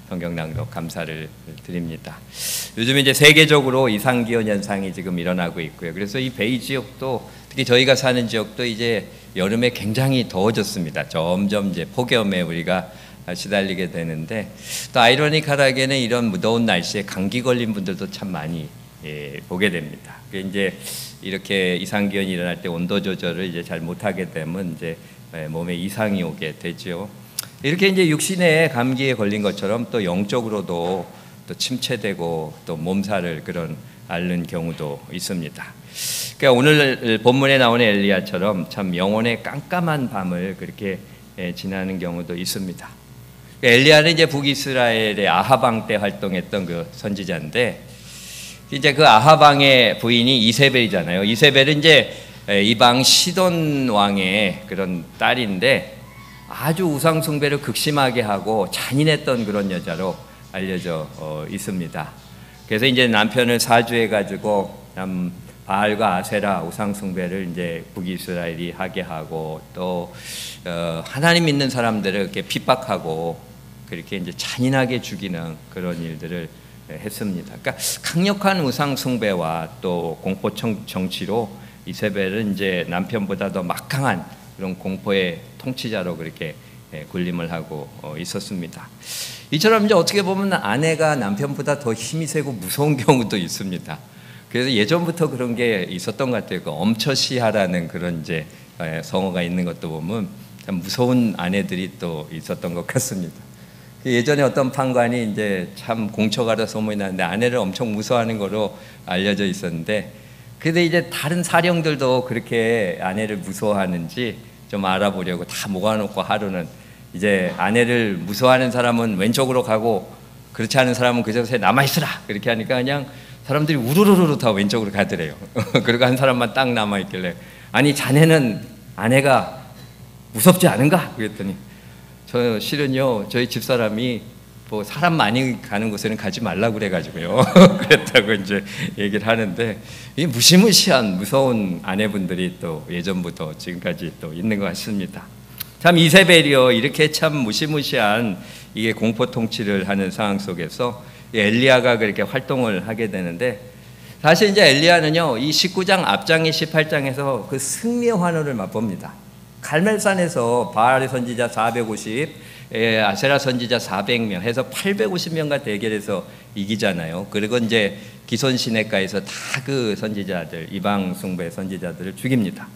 성경 낭독 감사를 드립니다. 요즘 이제 세계적으로 이상기온 현상이 지금 일어나고 있고요. 그래서 이 베이 지역도, 특히 저희가 사는 지역도 이제 여름에 굉장히 더워졌습니다. 점점 이제 폭염에 우리가 시달리게 되는데, 또 아이러니컬하게는 이런 무더운 날씨에 감기 걸린 분들도 참 많이 보게 됩니다. 이제 이렇게 이상기온이 일어날 때 온도 조절을 이제 잘 못하게 되면 이제 몸에 이상이 오게 되죠. 이렇게 이제 육신의 감기에 걸린 것처럼 또 영적으로도 또 침체되고 또 몸살을 그런 앓는 경우도 있습니다. 그러니까 오늘 본문에 나오는 엘리야처럼 참 영혼의 깜깜한 밤을 그렇게 지나는 경우도 있습니다. 그러니까 엘리야는 이제 북이스라엘의 아합 왕 때 활동했던 그 선지자인데, 이제 그 아합 왕의 부인이 이세벨이잖아요. 이세벨은 이제 이방 시돈 왕의 그런 딸인데, 아주 우상 숭배를 극심하게 하고 잔인했던 그런 여자로 알려져 있습니다. 그래서 이제 남편을 사주해 가지고 바알과 아세라 우상 숭배를 이제 북이스라엘이 하게 하고, 또 하나님 믿는 사람들을 이렇게 핍박하고 그렇게 이제 잔인하게 죽이는 그런 일들을 했습니다. 그러니까 강력한 우상 숭배와 또 공포 정치로 이세벨은 이제 남편보다 더 막강한 그런 공포의 통치자로 그렇게 군림을 하고 있었습니다. 이처럼 이제 어떻게 보면 아내가 남편보다 더 힘이 세고 무서운 경우도 있습니다. 그래서 예전부터 그런 게 있었던 것 같아요. 그 엄처시하라는 그런 이제 성어가 있는 것도 보면 참 무서운 아내들이 또 있었던 것 같습니다. 예전에 어떤 판관이 이제 참 공처가라 소문이 나는데 아내를 엄청 무서워하는 거로 알려져 있었는데, 그런데 이제 다른 사령들도 그렇게 아내를 무서워하는지 좀 알아보려고 다 모아놓고 하루는 이제 아내를 무서워하는 사람은 왼쪽으로 가고 그렇지 않은 사람은 그 자리에 남아있으라, 그렇게 하니까 그냥 사람들이 우르르르 다 왼쪽으로 가더래요. 그리고 한 사람만 딱 남아있길래, 아니 자네는 아내가 무섭지 않은가? 그랬더니, 저 실은요 저희 집사람이 뭐 사람 많이 가는 곳에는 가지 말라고 그래가지고요 그랬다고 이제 얘기를 하는데, 이 무시무시한 무서운 아내분들이 또 예전부터 지금까지 또 있는 것 같습니다. 참 이세벨이요 이렇게 참 무시무시한 이게 공포 통치를 하는 상황 속에서 엘리야가 그렇게 활동을 하게 되는데, 사실 이제 엘리야는요 이 19장 앞장의 18장에서 그 승리의 환호를 맛봅니다. 갈멜산에서 바알의 선지자 450, 아세라 선지자 400명 해서 850명과 대결해서 이기잖아요. 그리고 이제 기손 시내가에서 다 그 선지자들, 이방 숭배 선지자들을 죽입니다.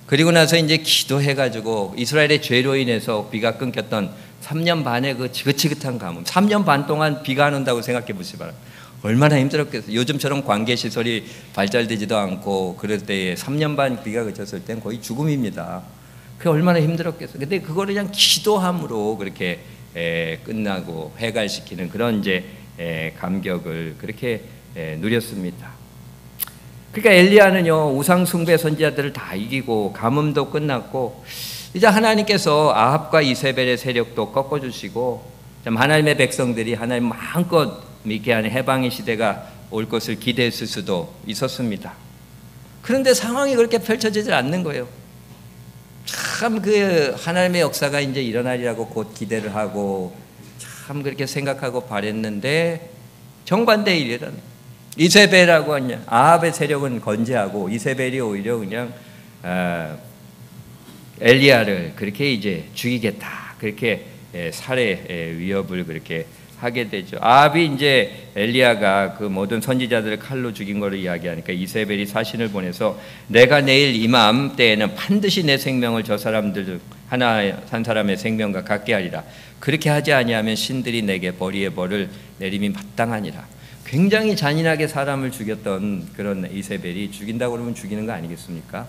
그리고 나서 이제 기도해가지고 이스라엘의 죄로 인해서 비가 끊겼던 3년 반의 그 지긋지긋한 가뭄, 3년 반 동안 비가 안 온다고 생각해 보시기 바랍니다. 얼마나 힘들었겠어요. 요즘처럼 관계시설이 발달되지도 않고 그럴 때에 3년 반 비가 그쳤을 땐 거의 죽음입니다. 그게 얼마나 힘들었겠어요. 근데 그거를 그냥 기도함으로 그렇게 끝나고 해갈시키는 그런 이제 감격을 그렇게 누렸습니다. 그러니까 엘리야는요 우상 숭배 선지자들을 다 이기고 가뭄도 끝났고, 이제 하나님께서 아합과 이세벨의 세력도 꺾어주시고 참 하나님의 백성들이 하나님 마음껏 믿게 하는 해방의 시대가 올 것을 기대했을 수도 있었습니다. 그런데 상황이 그렇게 펼쳐지질 않는 거예요. 참 그 하나님의 역사가 이제 일어나리라고 곧 기대를 하고 참 그렇게 생각하고 바랬는데, 정반대의 일이 일어나요. 이세벨하고 아합의 세력은 건재하고 이세벨이 오히려 그냥 엘리야를 그렇게 이제 죽이겠다, 그렇게 살해 위협을 그렇게 하게 되죠. 아합이 이제 엘리야가 그 모든 선지자들을 칼로 죽인 것을 이야기하니까 이세벨이 사신을 보내서 내가 내일 이맘때에는 반드시 내 생명을 저 사람들 하나 한 사람의 생명과 같게 하리라. 그렇게 하지 아니하면 신들이 내게 벌이의 벌을 내림이 마땅하니라. 굉장히 잔인하게 사람을 죽였던 그런 이세벨이 죽인다고 그러면 죽이는 거 아니겠습니까?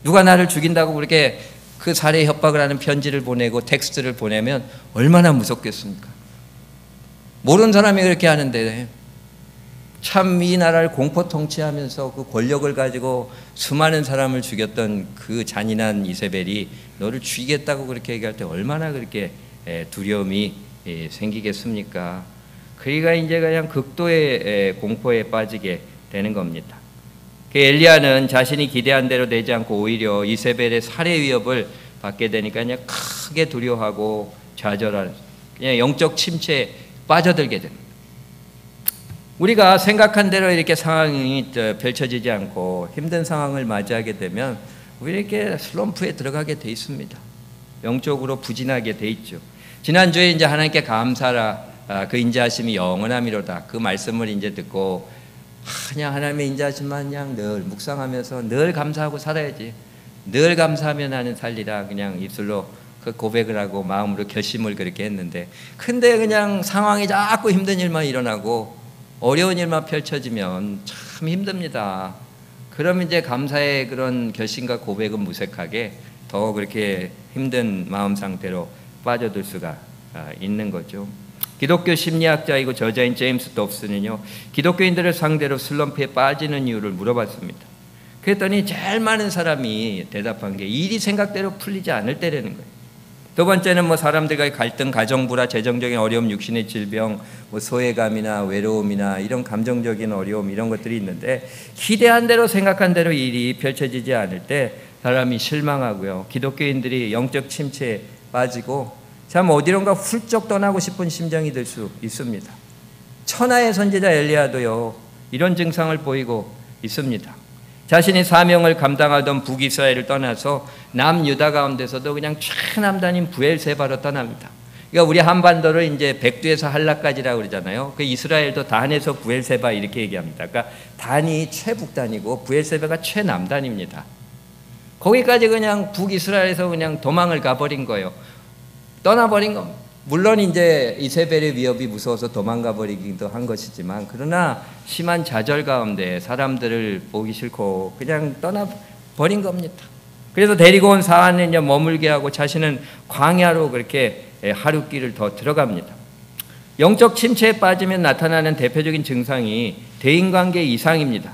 누가 나를 죽인다고 그렇게 그 살해 협박을 하는 편지를 보내고 텍스트를 보내면 얼마나 무섭겠습니까? 모르는 사람이 그렇게 하는데 참 이 나라를 공포 통치하면서 그 권력을 가지고 수많은 사람을 죽였던 그 잔인한 이세벨이 너를 죽이겠다고 그렇게 얘기할 때 얼마나 그렇게 두려움이 생기겠습니까? 그러니까 이제 그냥 극도의 공포에 빠지게 되는 겁니다. 그 엘리야는 자신이 기대한 대로 되지 않고 오히려 이세벨의 살해 위협을 받게 되니까 그냥 크게 두려워하고 좌절하는, 그냥 영적 침체에 빠져들게 됩니다. 우리가 생각한 대로 이렇게 상황이 펼쳐지지 않고 힘든 상황을 맞이하게 되면 우리 이렇게 슬럼프에 들어가게 돼 있습니다. 영적으로 부진하게 돼 있죠. 지난주에 이제 하나님께 감사라, 그 인자하심이 영원함이로다, 그 말씀을 이제 듣고 그냥 하나님의 인자하심만 그냥 늘 묵상하면서 늘 감사하고 살아야지, 늘 감사하며 나는 살리라, 그냥 입술로 그 고백을 하고 마음으로 결심을 그렇게 했는데, 근데 그냥 상황이 자꾸 힘든 일만 일어나고 어려운 일만 펼쳐지면 참 힘듭니다. 그럼 이제 감사의 그런 결심과 고백은 무색하게 더 그렇게 힘든 마음 상태로 빠져들 수가 있는 거죠. 기독교 심리학자이고 저자인 제임스 dobs는요, 기독교인들을 상대로 슬럼프에 빠지는 이유를 물어봤습니다. 그랬더니 제일 많은 사람이 대답한 게 일이 생각대로 풀리지 않을 때라는 거예요. 두 번째는 뭐 사람들과의 갈등, 가정불화, 재정적인 어려움, 육신의 질병, 뭐 소외감이나 외로움이나 이런 감정적인 어려움, 이런 것들이 있는데, 기대한 대로 생각한 대로 일이 펼쳐지지 않을 때 사람이 실망하고요, 기독교인들이 영적 침체에 빠지고 참 어디론가 훌쩍 떠나고 싶은 심정이 들 수 있습니다. 천하의 선지자 엘리야도요, 이런 증상을 보이고 있습니다. 자신이 사명을 감당하던 북이스라엘을 떠나서 남유다 가운데서도 그냥 최남단인 부엘세바로 떠납니다. 그러니까 우리 한반도를 이제 백두에서 한라까지라고 그러잖아요. 그 이스라엘도 단에서 부엘세바 이렇게 얘기합니다. 그러니까 단이 최북단이고 부엘세바가 최남단입니다. 거기까지 그냥 북이스라엘에서 그냥 도망을 가버린 거예요. 떠나버린 겁니다. 물론 이제 이세벨의 위협이 무서워서 도망가 버리기도 한 것이지만, 그러나 심한 좌절 가운데 사람들을 보기 싫고 그냥 떠나버린 겁니다. 그래서 데리고 온 사안을 이제 머물게 하고 자신은 광야로 그렇게 하룻길을 더 들어갑니다. 영적 침체에 빠지면 나타나는 대표적인 증상이 대인관계 이상입니다.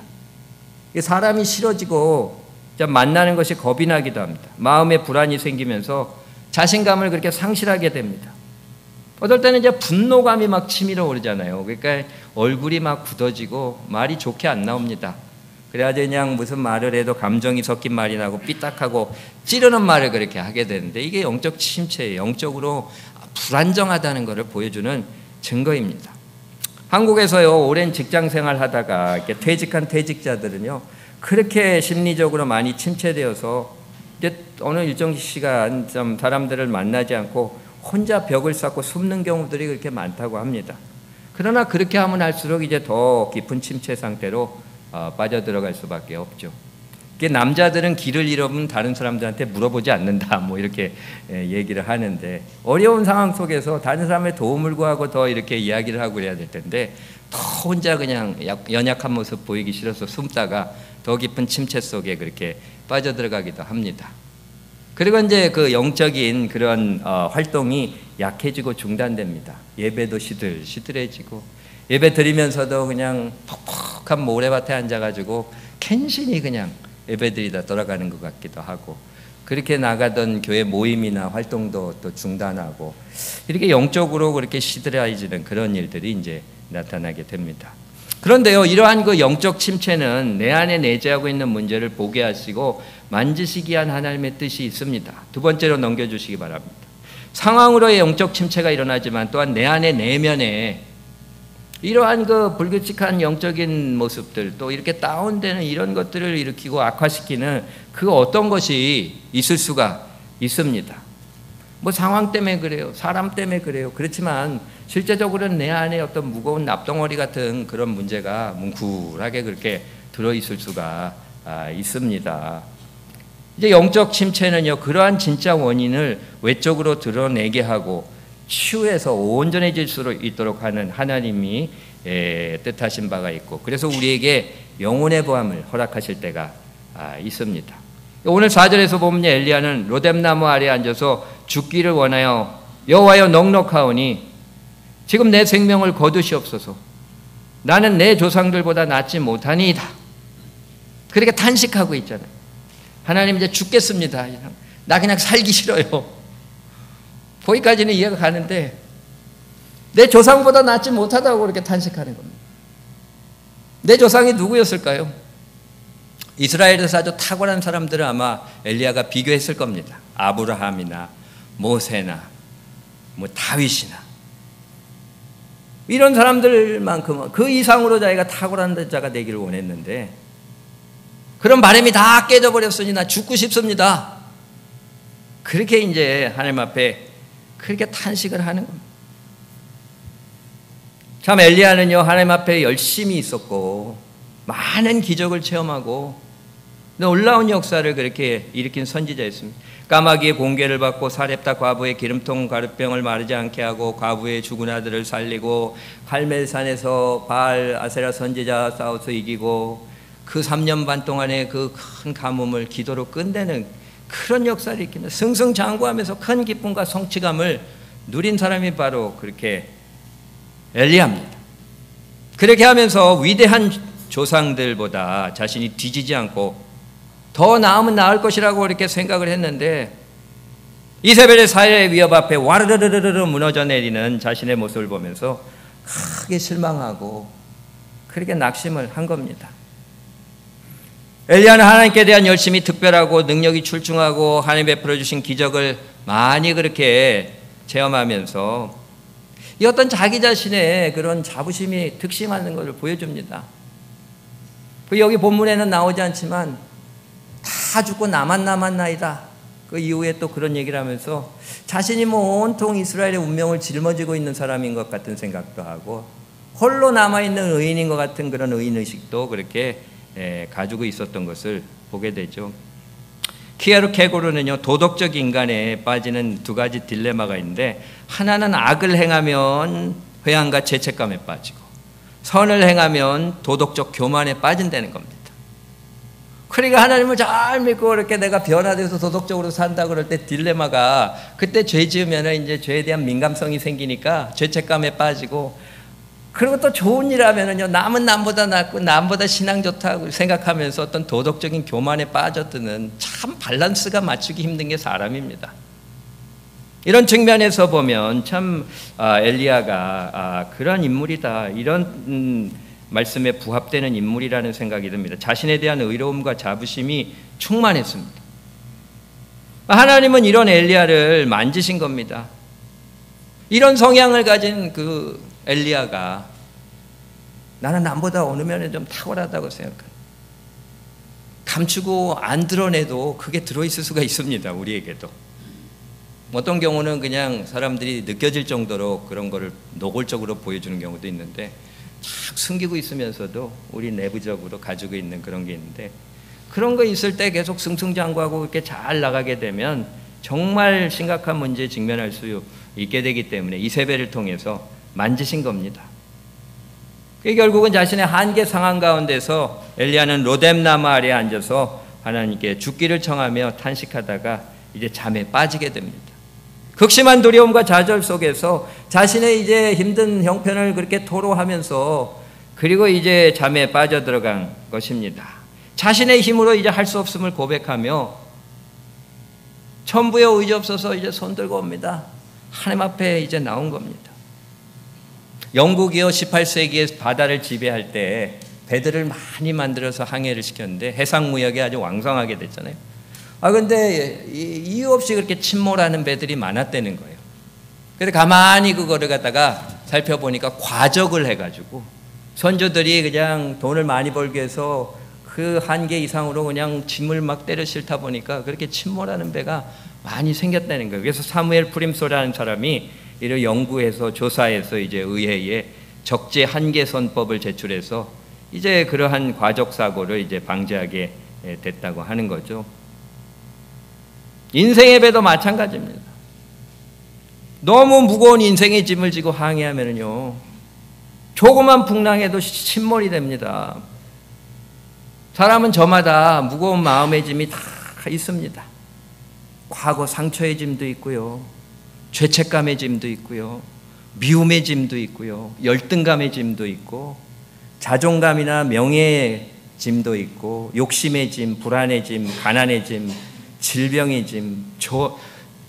사람이 싫어지고 만나는 것이 겁이 나기도 합니다. 마음에 불안이 생기면서 자신감을 그렇게 상실하게 됩니다. 어떨 때는 이제 분노감이 막 치밀어 오르잖아요. 그러니까 얼굴이 막 굳어지고 말이 좋게 안 나옵니다. 그래야지 그냥 무슨 말을 해도 감정이 섞인 말이 나고 삐딱하고 찌르는 말을 그렇게 하게 되는데, 이게 영적 침체예요. 영적으로 불안정하다는 것을 보여주는 증거입니다. 한국에서요, 오랜 직장 생활 하다가 이렇게 퇴직한 퇴직자들은요, 그렇게 심리적으로 많이 침체되어서 이제 어느 일정 시간 좀 사람들을 만나지 않고 혼자 벽을 쌓고 숨는 경우들이 그렇게 많다고 합니다. 그러나 그렇게 하면 할수록 이제 더 깊은 침체 상태로 빠져들어갈 수밖에 없죠. 남자들은 길을 잃어보면 다른 사람들한테 물어보지 않는다, 뭐 이렇게 얘기를 하는데, 어려운 상황 속에서 다른 사람의 도움을 구하고 더 이렇게 이야기를 하고 그래야 될 텐데, 더 혼자 그냥 연약한 모습 보이기 싫어서 숨다가 더 깊은 침체 속에 그렇게 빠져들어가기도 합니다. 그리고 이제 그 영적인 그런 활동이 약해지고 중단됩니다. 예배도 시들시들해지고, 예배 드리면서도 그냥 퍽퍽한 모래밭에 앉아가지고 캔신이 그냥 예배드리다 돌아가는 것 같기도 하고, 그렇게 나가던 교회 모임이나 활동도 또 중단하고, 이렇게 영적으로 그렇게 시들해지는 그런 일들이 이제 나타나게 됩니다. 그런데요, 이러한 그 영적 침체는 내 안에 내재하고 있는 문제를 보게 하시고 만지시기 위한 하나님의 뜻이 있습니다. 두 번째로 넘겨주시기 바랍니다. 상황으로의 영적 침체가 일어나지만 또한 내 안에 내면에 이러한 그 불규칙한 영적인 모습들, 또 이렇게 다운되는 이런 것들을 일으키고 악화시키는 그 어떤 것이 있을 수가 있습니다. 뭐 상황 때문에 그래요, 사람 때문에 그래요. 그렇지만 실제적으로는 내 안에 어떤 무거운 납덩어리 같은 그런 문제가 뭉클하게 그렇게 들어있을 수가 있습니다. 이제 영적 침체는요, 그러한 진짜 원인을 외적으로 드러내게 하고 치유해서 온전해질 수 있도록 하는 하나님이 뜻하신 바가 있고, 그래서 우리에게 영혼의 보함을 허락하실 때가 있습니다. 오늘 4절에서 보면 엘리야는 로뎀나무 아래에 앉아서 죽기를 원하여 여호와여 넉넉하오니 지금 내 생명을 거두시옵소서. 나는 내 조상들보다 낫지 못하니이다. 그렇게 탄식하고 있잖아요. 하나님 이제 죽겠습니다. 나 그냥 살기 싫어요. 거기까지는 이해가 가는데 내 조상보다 낫지 못하다고 그렇게 탄식하는 겁니다. 내 조상이 누구였을까요? 이스라엘에서 아주 탁월한 사람들은 아마 엘리야가 비교했을 겁니다. 아브라함이나 모세나 뭐 다윗이나 이런 사람들만큼은 그 이상으로 자기가 탁월한 자가 되기를 원했는데 그런 바람이 다 깨져버렸으니 나 죽고 싶습니다. 그렇게 이제 하나님 앞에 그렇게 탄식을 하는 겁니다. 참 엘리야는요 하나님 앞에 열심히 있었고 많은 기적을 체험하고 놀라운 역사를 그렇게 일으킨 선지자였습니다. 까마귀의 공개를 받고 사렙다 과부의 기름통 가루병을 마르지 않게 하고 과부의 죽은 아들을 살리고 갈멜산에서 바알 아세라 선지자 싸워서 이기고 그 3년 반 동안의 그 큰 가뭄을 기도로 끝내는 그런 역사를 일으키는 승승장구하면서 큰 기쁨과 성취감을 누린 사람이 바로 그렇게 엘리야입니다. 그렇게 하면서 위대한 조상들보다 자신이 뒤지지 않고 더 나으면 나을 것이라고 이렇게 생각을 했는데 이세벨의 사회의 위협 앞에 와르르르르 무너져 내리는 자신의 모습을 보면서 크게 실망하고 그렇게 낙심을 한 겁니다. 엘리야는 하나님께 대한 열심이 특별하고 능력이 출중하고 하나님 베풀어 주신 기적을 많이 그렇게 체험하면서 이 어떤 자기 자신의 그런 자부심이 득심하는 것을 보여줍니다. 여기 본문에는 나오지 않지만 다 죽고 나만 남았나이다. 그 이후에 또 그런 얘기를 하면서 자신이 온통 이스라엘의 운명을 짊어지고 있는 사람인 것 같은 생각도 하고 홀로 남아있는 의인인 것 같은 그런 의인의식도 그렇게 가지고 있었던 것을 보게 되죠. 키에르케고르는요 도덕적 인간에 빠지는 두 가지 딜레마가 있는데 하나는 악을 행하면 회한과 죄책감에 빠지고 선을 행하면 도덕적 교만에 빠진다는 겁니다. 그러니까 하나님을 잘 믿고 이렇게 내가 변화돼서 도덕적으로 산다 그럴 때 딜레마가 그때 죄 지으면 이제 죄에 대한 민감성이 생기니까 죄책감에 빠지고 그리고 또 좋은 일 하면은요 남은 남보다 낫고 남보다 신앙 좋다고 생각하면서 어떤 도덕적인 교만에 빠져드는 참 밸런스가 맞추기 힘든 게 사람입니다. 이런 측면에서 보면 참 엘리야가 그런 인물이다 이런 말씀에 부합되는 인물이라는 생각이 듭니다. 자신에 대한 의로움과 자부심이 충만했습니다. 하나님은 이런 엘리야를 만지신 겁니다. 이런 성향을 가진 그 엘리야가 나는 남보다 어느 면에 좀 탁월하다고 생각합니다. 감추고 안 드러내도 그게 들어있을 수가 있습니다. 우리에게도. 어떤 경우는 그냥 사람들이 느껴질 정도로 그런 거를 노골적으로 보여주는 경우도 있는데 쫙 숨기고 있으면서도 우리 내부적으로 가지고 있는 그런 게 있는데 그런 거 있을 때 계속 승승장구하고 이렇게 잘 나가게 되면 정말 심각한 문제에 직면할 수 있게 되기 때문에 이세벨을 통해서 만지신 겁니다. 결국은 자신의 한계 상황 가운데서 엘리야는 로뎀나무 아래에 앉아서 하나님께 죽기를 청하며 탄식하다가 이제 잠에 빠지게 됩니다. 극심한 두려움과 좌절 속에서 자신의 이제 힘든 형편을 그렇게 토로하면서 그리고 이제 잠에 빠져들어간 것입니다. 자신의 힘으로 이제 할 수 없음을 고백하며 천부에 의지 없어서 이제 손 들고 옵니다. 하나님 앞에 이제 나온 겁니다. 영국이요 18세기에 바다를 지배할 때 배들을 많이 만들어서 항해를 시켰는데 해상 무역이 아주 왕성하게 됐잖아요. 근데 이유 없이 그렇게 침몰하는 배들이 많았다는 거예요. 그래서 가만히 그거를 갖다가 살펴보니까 과적을 해가지고 선조들이 그냥 돈을 많이 벌기 위해서 그 한계 이상으로 그냥 짐을 막 때려 싣다 보니까 그렇게 침몰하는 배가 많이 생겼다는 거예요. 그래서 사무엘 프림소라는 사람이 이를 연구해서 조사해서 이제 의회에 적재 한계 선법을 제출해서 이제 그러한 과적 사고를 이제 방지하게 됐다고 하는 거죠. 인생의 배도 마찬가지입니다. 너무 무거운 인생의 짐을 지고 항해하면요 조그만 풍랑에도 침몰이 됩니다. 사람은 저마다 무거운 마음의 짐이 다 있습니다. 과거 상처의 짐도 있고요, 죄책감의 짐도 있고요, 미움의 짐도 있고요, 열등감의 짐도 있고, 자존감이나 명예의 짐도 있고, 욕심의 짐, 불안의 짐, 가난의 짐, 질병의 짐,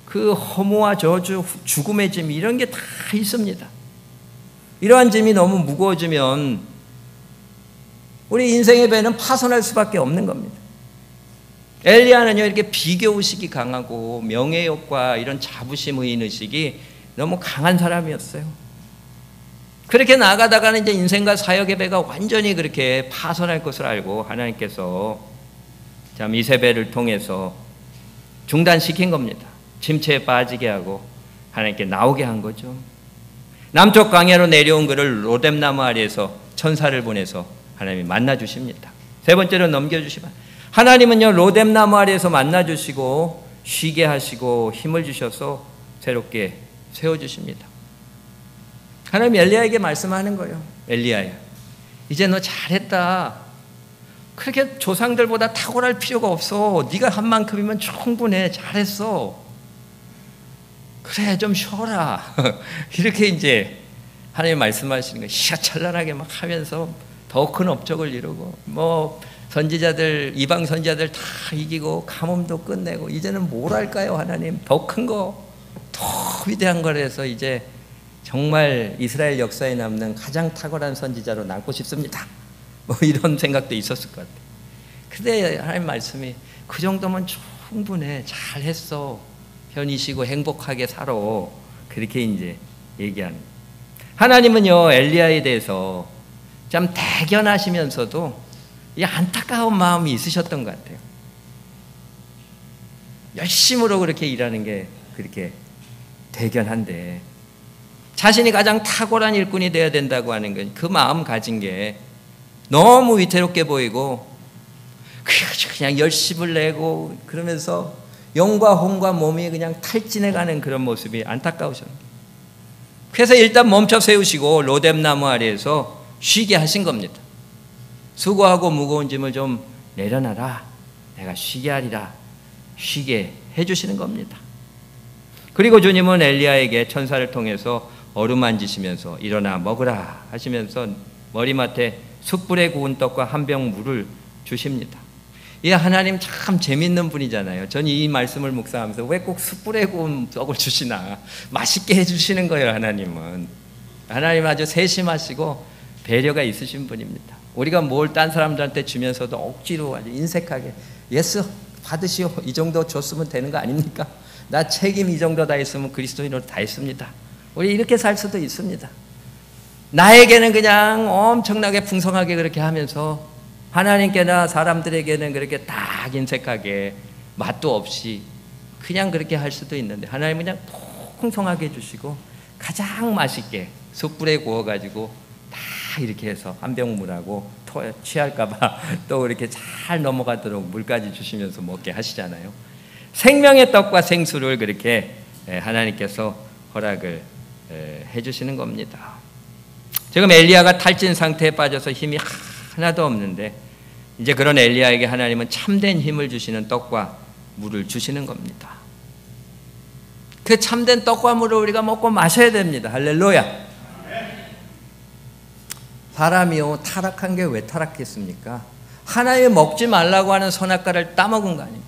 그 허무와 저주, 죽음의 짐, 이런 게 다 있습니다. 이러한 짐이 너무 무거워지면 우리 인생의 배는 파손할 수밖에 없는 겁니다. 엘리야는요 이렇게 비교의식이 강하고 명예욕과 이런 자부심 의인의식이 너무 강한 사람이었어요. 그렇게 나가다가는 이제 인생과 사역의 배가 완전히 그렇게 파손할 것을 알고 하나님께서 참 이세벨을 통해서 중단시킨 겁니다. 침체에 빠지게 하고 하나님께 나오게 한 거죠. 남쪽 광야로 내려온 그를 로뎀나무 아래에서 천사를 보내서 하나님이 만나 주십니다. 세 번째로 넘겨주시면 하나님은요 로뎀나무 아래에서 만나 주시고 쉬게 하시고 힘을 주셔서 새롭게 세워주십니다. 하나님 엘리야에게 말씀하는 거예요. 엘리야야, 이제 너 잘했다. 그렇게 조상들보다 탁월할 필요가 없어. 네가 한 만큼이면 충분해. 잘했어. 그래, 좀 쉬어라. 이렇게 이제 하나님 말씀하시는 거예요. 희화찬란하게 막 하면서 더 큰 업적을 이루고 뭐 선지자들, 이방 선지자들 다 이기고 가뭄도 끝내고 이제는 뭘 할까요? 하나님 더 큰 거, 더 위대한 거라서 이제 정말 이스라엘 역사에 남는 가장 탁월한 선지자로 남고 싶습니다. 뭐 이런 생각도 있었을 것 같아요. 근데 하나님 말씀이 그 정도면 충분해. 잘했어. 편히 쉬고 행복하게 살아. 그렇게 이제 얘기하는 거예요. 하나님은요 엘리야에 대해서 참 대견하시면서도 이 안타까운 마음이 있으셨던 것 같아요. 열심으로 그렇게 일하는 게 그렇게 대견한데 자신이 가장 탁월한 일꾼이 되어야 된다고 하는 건 그 마음 가진 게 너무 위태롭게 보이고 그냥 열심을 내고 그러면서 영과 혼과 몸이 그냥 탈진해가는 그런 모습이 안타까우셨어요. 그래서 일단 멈춰 세우시고 로뎀나무 아래에서 쉬게 하신 겁니다. 수고하고 무거운 짐을 좀 내려놔라. 내가 쉬게 하리라. 쉬게 해주시는 겁니다. 그리고 주님은 엘리야에게 천사를 통해서 어루만지시면서 일어나 먹으라 하시면서 머리맡에 숯불에 구운 떡과 한 병 물을 주십니다. 이 하나님 참 재밌는 분이잖아요. 저는 이 말씀을 묵상하면서 왜 꼭 숯불에 구운 떡을 주시나. 맛있게 해주시는 거예요. 하나님은. 하나님 아주 세심하시고 배려가 있으신 분입니다. 우리가 뭘 딴 사람들한테 주면서도 억지로 아주 인색하게 예스 받으시오 이 정도 줬으면 되는 거 아닙니까? 나 책임 이 정도 다 했으면 그리스도인으로 다 했습니다. 우리 이렇게 살 수도 있습니다. 나에게는 그냥 엄청나게 풍성하게 그렇게 하면서 하나님께나 사람들에게는 그렇게 딱 인색하게 맛도 없이 그냥 그렇게 할 수도 있는데 하나님은 그냥 풍성하게 해주시고 가장 맛있게 숯불에 구워가지고 다 이렇게 해서 한 병 물하고 취할까봐 또 이렇게 잘 넘어가도록 물까지 주시면서 먹게 하시잖아요. 생명의 떡과 생수를 그렇게 하나님께서 허락을 해주시는 겁니다. 지금 엘리야가 탈진 상태에 빠져서 힘이 하나도 없는데 이제 그런 엘리야에게 하나님은 참된 힘을 주시는 떡과 물을 주시는 겁니다. 그 참된 떡과 물을 우리가 먹고 마셔야 됩니다. 할렐루야. 사람이요 타락한 게 왜 타락했습니까? 하나님이 먹지 말라고 하는 선악과를 따먹은 거 아닙니까?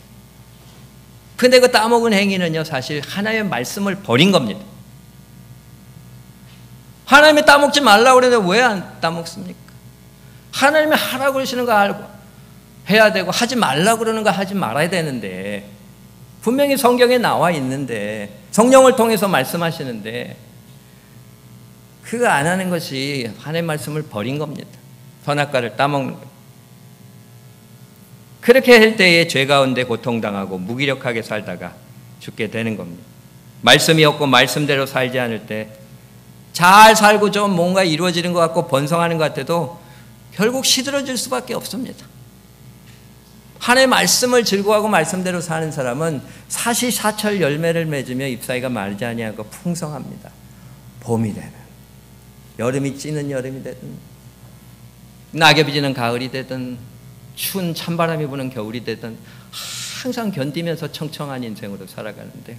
근데 그 따먹은 행위는요 사실 하나님의 말씀을 버린 겁니다. 하나님이 따먹지 말라고 그러는데 왜 안 따먹습니까? 하나님이 하라고 그러시는 거 알고 해야 되고 하지 말라고 그러는 거 하지 말아야 되는데 분명히 성경에 나와 있는데 성령을 통해서 말씀하시는데 그거 안 하는 것이 하나님의 말씀을 버린 겁니다. 선악과를 따먹는 거예요. 그렇게 할 때에 죄 가운데 고통당하고 무기력하게 살다가 죽게 되는 겁니다. 말씀이 없고 말씀대로 살지 않을 때 잘 살고 좀 뭔가 이루어지는 것 같고 번성하는 것 같아도 결국 시들어질 수밖에 없습니다. 하나님의 말씀을 즐거워하고 말씀대로 사는 사람은 사시사철 열매를 맺으며 잎사귀가 마르지 아니하고 풍성합니다. 봄이 되는, 여름이 찌는 여름이 되든 낙엽이 지는 가을이 되든 추운 찬바람이 부는 겨울이 되든 항상 견디면서 청청한 인생으로 살아가는데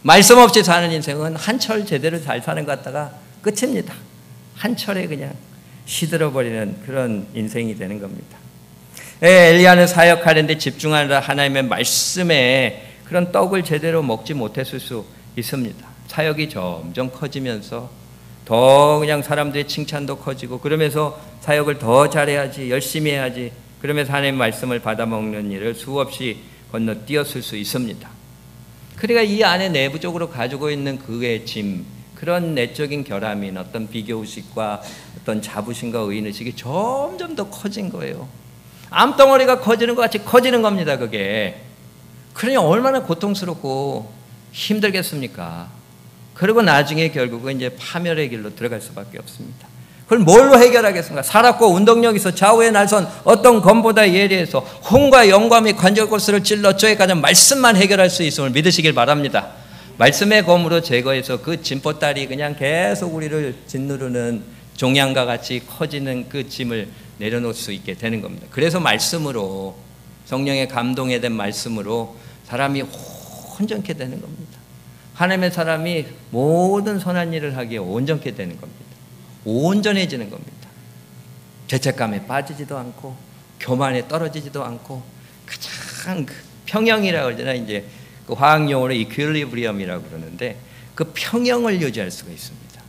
말씀 없이 사는 인생은 한 철 제대로 잘 사는 것 같다가 끝입니다. 한 철에 그냥 시들어버리는 그런 인생이 되는 겁니다. 엘리야는 사역하는데 집중하느라 하나님의 말씀에 그런 떡을 제대로 먹지 못했을 수 있습니다. 사역이 점점 커지면서 더 그냥 사람들의 칭찬도 커지고 그러면서 사역을 더 잘해야지 열심히 해야지 그러면서 하나님의 말씀을 받아먹는 일을 수없이 건너뛰었을 수 있습니다. 그러니까 이 안에 내부적으로 가지고 있는 그의 짐, 그런 내적인 결함인 어떤 비교의식과 어떤 자부심과 의인의식이 점점 더 커진 거예요. 암덩어리가 커지는 것 같이 커지는 겁니다, 그게. 그러니 얼마나 고통스럽고 힘들겠습니까? 그리고 나중에 결국은 이제 파멸의 길로 들어갈 수밖에 없습니다. 그걸 뭘로 해결하겠습니까? 살았고 운동력 있어 좌우에 날선 어떤 검보다 예리해서 혼과 영과 및 관절골수를 찔러 저에 가는 말씀만 해결할 수 있음을 믿으시길 바랍니다. 말씀의 검으로 제거해서 그 짐보따리 그냥 계속 우리를 짓누르는 종양과 같이 커지는 그 짐을 내려놓을 수 있게 되는 겁니다. 그래서 말씀으로, 성령의 감동에 대한 말씀으로 사람이 온전케 되는 겁니다. 하나님의 사람이 모든 선한 일을 하기에 온전케 되는 겁니다. 온전해지는 겁니다. 죄책감에 빠지지도 않고 교만에 떨어지지도 않고 가장 그 평형이라고 그러잖아요. 이제 그 화학 용어로 이퀄리브리엄이라고 그러는데 그 평형을 유지할 수가 있습니다.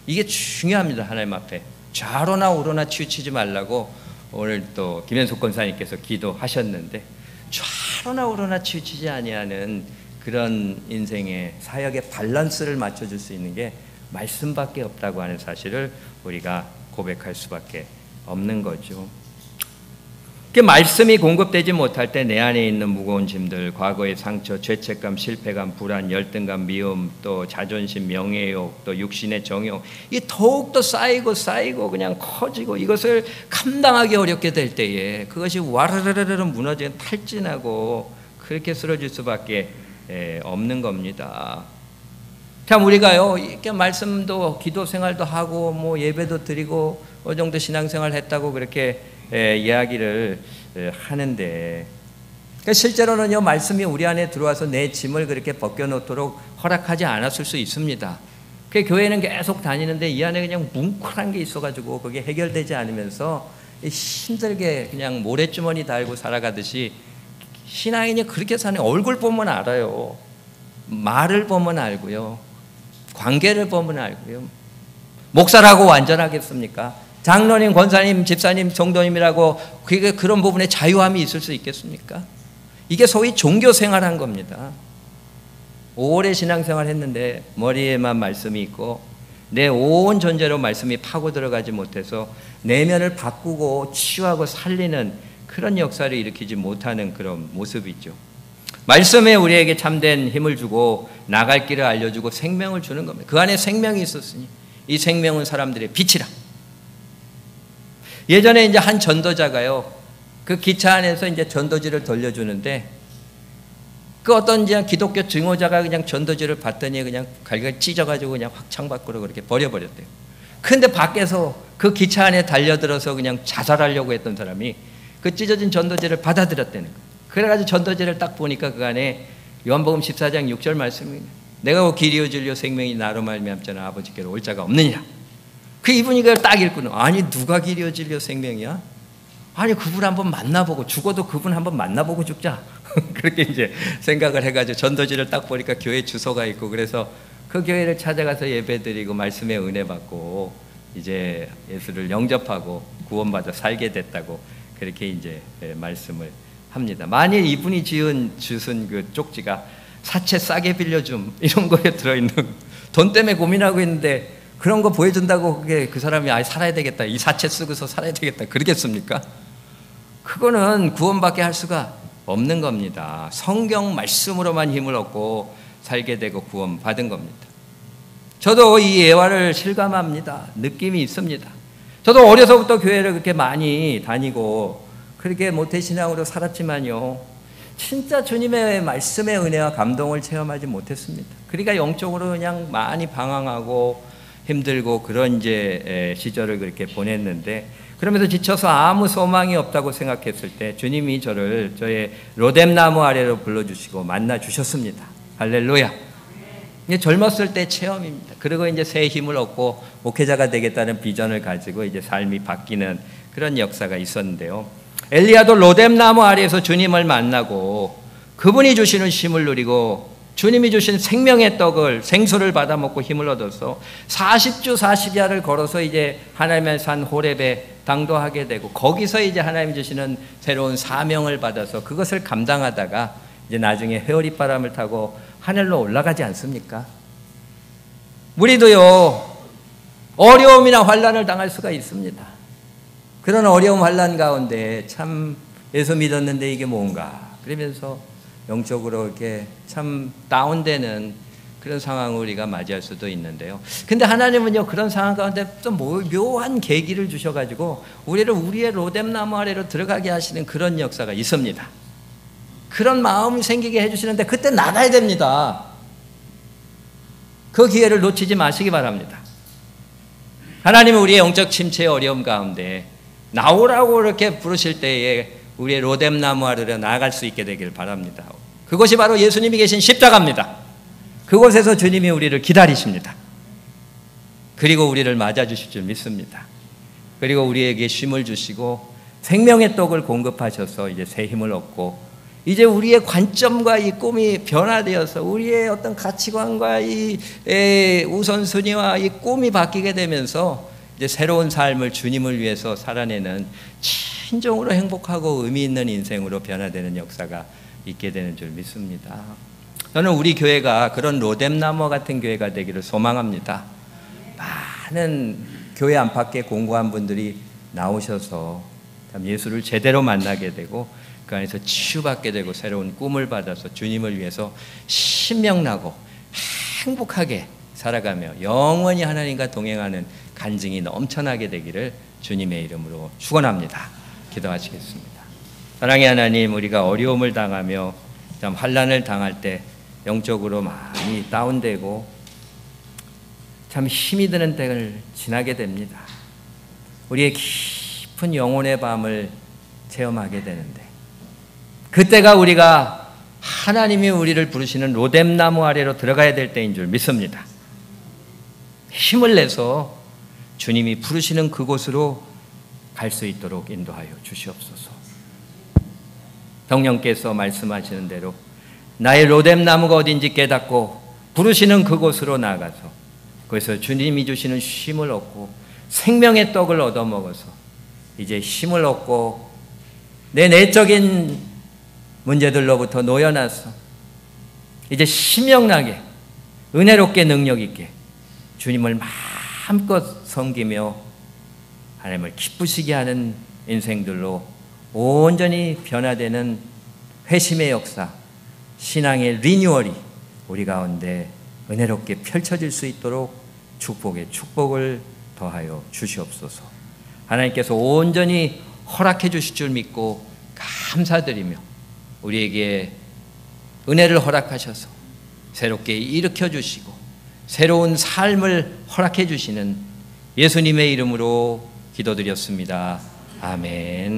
이게 중요합니다. 하나님 앞에 좌로나 우로나 치우치지 말라고 오늘 또 김현숙 권사님께서 기도하셨는데, 좌로나 우로나 치우치지 아니하는 그런 인생의 사역의 밸런스를 맞춰줄 수 있는 게 말씀밖에 없다고 하는 사실을 우리가 고백할 수밖에 없는 거죠. 그 말씀이 공급되지 못할 때 내 안에 있는 무거운 짐들, 과거의 상처, 죄책감, 실패감, 불안, 열등감, 미움, 또 자존심, 명예욕, 또 육신의 정욕, 이 더욱더 쌓이고 그냥 커지고 이것을 감당하기 어렵게 될 때에 그것이 와르르르르 무너지는 탈진하고 그렇게 쓰러질 수밖에 없는 겁니다. 참 우리가요, 이렇게 말씀도 기도 생활도 하고 뭐 예배도 드리고 어느 정도 신앙생활 했다고 그렇게 이야기를 하는데, 그러니까 실제로는요, 말씀이 우리 안에 들어와서 내 짐을 그렇게 벗겨놓도록 허락하지 않았을 수 있습니다. 그 교회는 계속 다니는데 이 안에 그냥 뭉클한 게 있어가지고 그게 해결되지 않으면서 힘들게 그냥 모래주머니 달고 살아가듯이 신앙인이 그렇게 사는, 얼굴 보면 알아요. 말을 보면 알고요. 관계를 보면 알고요. 목사라고 완전하겠습니까? 장로님, 권사님, 집사님, 성도님이라고 그런 부분에 자유함이 있을 수 있겠습니까? 이게 소위 종교 생활한 겁니다. 오래 신앙생활 했는데 머리에만 말씀이 있고 내 온 존재로 말씀이 파고 들어가지 못해서 내면을 바꾸고 치유하고 살리는 그런 역사를 일으키지 못하는 그런 모습이죠. 말씀에 우리에게 참된 힘을 주고 나갈 길을 알려주고 생명을 주는 겁니다. 그 안에 생명이 있었으니 이 생명은 사람들의 빛이라. 예전에 이제 한 전도자가요, 그 기차 안에서 이제 전도지를 돌려주는데 그 어떤 이제 기독교 증오자가 그냥 전도지를 봤더니 그냥 갈갈 찢어가지고 그냥 확창 밖으로 그렇게 버려버렸대요. 근데 밖에서 그 기차 안에 달려들어서 그냥 자살하려고 했던 사람이 그 찢어진 전도지를 받아들였다는 거예요. 그래가지고 전도지를 딱 보니까 그 안에 요한복음 14장 6절 말씀이, 내가 길이요 진리요 생명이 나로 말미암자는 아버지께로 올 자가 없느니라. 그 이분이 그걸 딱 읽고는, 아니 누가 길이요 진리요 생명이야? 아니 그분 한번 만나보고, 죽어도 그분 한번 만나보고 죽자. 그렇게 이제 생각을 해가지고 전도지를 딱 보니까 교회 주소가 있고, 그래서 그 교회를 찾아가서 예배드리고 말씀의 은혜 받고 이제 예수를 영접하고 구원받아 살게 됐다고 그렇게 이제 말씀을 합니다. 만일 이분이 주신 그 쪽지가 사채 싸게 빌려줌 이런 거에 들어있는, 돈 때문에 고민하고 있는데 그런 거 보여준다고 그게 그 사람이 아예 살아야 되겠다, 이 사채 쓰고서 살아야 되겠다 그러겠습니까? 그거는 구원받게 할 수가 없는 겁니다. 성경 말씀으로만 힘을 얻고 살게 되고 구원받은 겁니다. 저도 이 예화를 실감합니다. 느낌이 있습니다. 저도 어려서부터 교회를 그렇게 많이 다니고 그렇게 모태신앙으로 살았지만요, 진짜 주님의 말씀의 은혜와 감동을 체험하지 못했습니다. 그러니까 영적으로 그냥 많이 방황하고 힘들고 그런 이제 시절을 그렇게 보냈는데, 그러면서 지쳐서 아무 소망이 없다고 생각했을 때 주님이 저를 저의 로뎀나무 아래로 불러주시고 만나주셨습니다. 할렐루야. 이게 젊었을 때 체험입니다. 그리고 이제 새 힘을 얻고 목회자가 되겠다는 비전을 가지고 이제 삶이 바뀌는 그런 역사가 있었는데요. 엘리야도 로뎀나무 아래에서 주님을 만나고 그분이 주시는 힘을 누리고 주님이 주신 생명의 떡을, 생수를 받아 먹고 힘을 얻어서 40주 40야를 걸어서 이제 하나님의 산 호렙에 당도하게 되고, 거기서 이제 하나님 주시는 새로운 사명을 받아서 그것을 감당하다가 이제 나중에 회오리 바람을 타고 하늘로 올라가지 않습니까? 우리도요 어려움이나 환난을 당할 수가 있습니다. 그런 어려움 환난 가운데 참 예수 믿었는데 이게 뭔가 그러면서 영적으로 이렇게 참 다운되는 그런 상황을 우리가 맞이할 수도 있는데요. 근데 하나님은요 그런 상황 가운데 좀 묘한 계기를 주셔가지고 우리를 우리의 로뎀나무 아래로 들어가게 하시는 그런 역사가 있습니다. 그런 마음이 생기게 해주시는데 그때 나가야 됩니다. 그 기회를 놓치지 마시기 바랍니다. 하나님은 우리의 영적 침체의 어려움 가운데 나오라고 이렇게 부르실 때에 우리의 로뎀나무 아래로 나아갈 수 있게 되길 바랍니다. 그것이 바로 예수님이 계신 십자가입니다. 그곳에서 주님이 우리를 기다리십니다. 그리고 우리를 맞아주실 줄 믿습니다. 그리고 우리에게 쉼을 주시고 생명의 떡을 공급하셔서 이제 새 힘을 얻고 이제 우리의 관점과 이 꿈이 변화되어서 우리의 어떤 가치관과 이 우선순위와 이 꿈이 바뀌게 되면서 이제 새로운 삶을 주님을 위해서 살아내는 진정으로 행복하고 의미 있는 인생으로 변화되는 역사가 있게 되는 줄 믿습니다. 저는 우리 교회가 그런 로뎀나무 같은 교회가 되기를 소망합니다. 많은 교회 안팎에 공고한 분들이 나오셔서 참 예수를 제대로 만나게 되고 그 안에서 치유받게 되고 새로운 꿈을 받아서 주님을 위해서 신명나고 행복하게 살아가며 영원히 하나님과 동행하는 간증이 넘쳐나게 되기를 주님의 이름으로 축원합니다. 기도하시겠습니다. 사랑의 하나님, 우리가 어려움을 당하며 참 환난을 당할 때 영적으로 많이 다운되고 참 힘이 드는 때를 지나게 됩니다. 우리의 깊은 영혼의 밤을 체험하게 되는데 그때가 우리가 하나님이 우리를 부르시는 로뎀나무 아래로 들어가야 될 때인 줄 믿습니다. 힘을 내서 주님이 부르시는 그곳으로 갈 수 있도록 인도하여 주시옵소서. 성령께서 말씀하시는 대로 나의 로뎀나무가 어딘지 깨닫고 부르시는 그곳으로 나아가서 거기서 주님이 주시는 쉼을 얻고 생명의 떡을 얻어먹어서 이제 힘을 얻고 내 내적인 문제들로부터 놓여나서 이제 신명나게 은혜롭게 능력 있게 주님을 마음껏 섬기며 하나님을 기쁘시게 하는 인생들로 온전히 변화되는 회심의 역사, 신앙의 리뉴얼이 우리 가운데 은혜롭게 펼쳐질 수 있도록 축복에 축복을 더하여 주시옵소서. 하나님께서 온전히 허락해 주실 줄 믿고 감사드리며 우리에게 은혜를 허락하셔서 새롭게 일으켜 주시고 새로운 삶을 허락해 주시는 예수님의 이름으로 기도드렸습니다. 아멘.